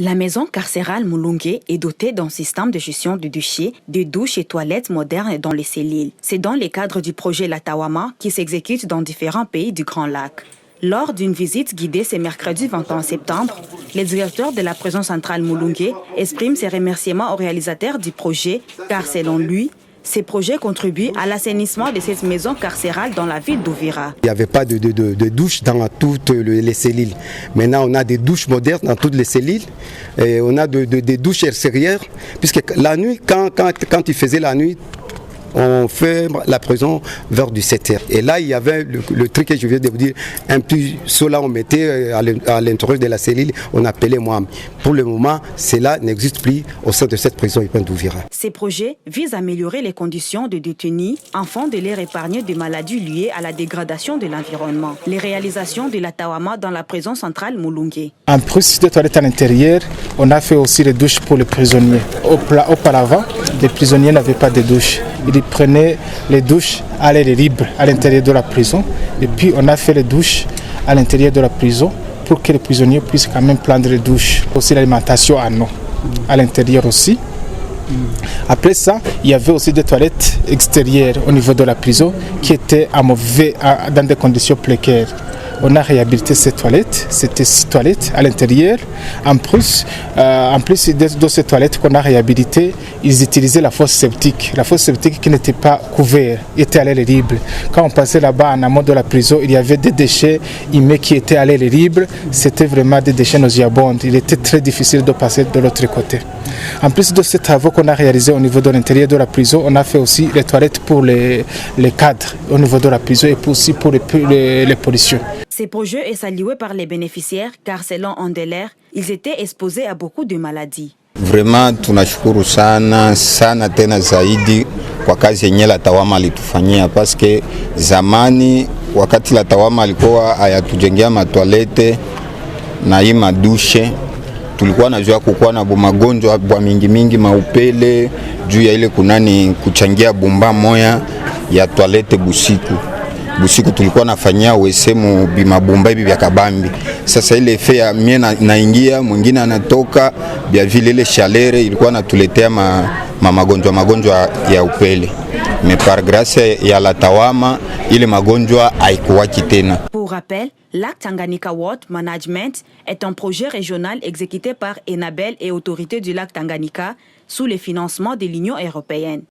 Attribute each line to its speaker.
Speaker 1: La maison carcérale Mulunge est dotée d'un système de gestion de déchets, de douches et toilettes modernes dans les cellules. C'est dans le cadre du projet Latawama qui s'exécute dans différents pays du Grand Lac. Lors d'une visite guidée ce mercredi 21 septembre, le directeur de la prison centrale Mulunge exprime ses remerciements aux réalisateurs du projet car selon lui, ces projets contribuent à l'assainissement de cette maison carcérale dans la ville d'Uvira.
Speaker 2: Il n'y avait pas de douche dans toutes les cellules. Maintenant, on a des douches modernes dans toutes les cellules. Et on a des douches extérieures. Puisque la nuit, quand il faisait la nuit, on ferme la prison vers 17h. Et là, il y avait le truc que je viens de vous dire, un petit seau là, on mettait à l'intérieur de la cellule, on appelait Moam. Pour le moment, cela n'existe plus au sein de cette prison urbaine d'Uvira.
Speaker 1: Ces projets visent à améliorer les conditions de détenus afin de les épargner de maladies liées à la dégradation de l'environnement. Les réalisations de l'Atawama dans la prison centrale Mulunge.
Speaker 3: En plus des toilettes à l'intérieur, on a fait aussi les douches pour les prisonniers. Auparavant, les prisonniers n'avaient pas de douche. Ils prenaient les douches à l'air libre à l'intérieur de la prison. Et puis on a fait les douches à l'intérieur de la prison pour que les prisonniers puissent quand même prendre les douches. Aussi l'alimentation à eau à l'intérieur aussi. Après ça, il y avait aussi des toilettes extérieures au niveau de la prison qui étaient dans des conditions précaires. On a réhabilité ces toilettes, c'était 6 toilettes à l'intérieur. En plus de ces toilettes qu'on a réhabilitées, ils utilisaient la fosse septique. La fosse septique qui n'était pas couverte, était à l'air libre. Quand on passait là-bas en amont de la prison, il y avait des déchets humains qui étaient à l'air libre. C'était vraiment des déchets nauséabonds. Il était très difficile de passer de l'autre côté. En plus de ces travaux qu'on a réalisés au niveau de l'intérieur de la prison, on a fait aussi les toilettes pour les cadres au niveau de la prison et aussi pour les pollutions.
Speaker 1: Ces projets sont salués par les bénéficiaires car selon Ondeler, ils étaient exposés à beaucoup de maladies.
Speaker 4: Vraiment tunashukuru sana tena zaidi kwa kazi yenye Latawama alitufanyia paske zamani wakati Latawama alikuwa hayatujengea matoilette na hii madushe tulikuwa najua kukuwa na magonjwa bwa mingi maupele juu ya ile kunani kuchangia bomba moya ya toilette busiku tulikuwa nafanyia wesemu bimabomba hivi vya kabambi. Sasa ile efe ya mie naingia mwingine anatoka bia vile ile chaleur ilikuwa natuletea magonjwa ya upele. Mais par grâce ya Latawama ile magonjwa haikuwaki tena.
Speaker 1: Pour rappel, Lac Tanganyika Water Management est un projet régional exécuté par Enabel et autorités du lac Tanganyika sous le financement de l'Union européenne.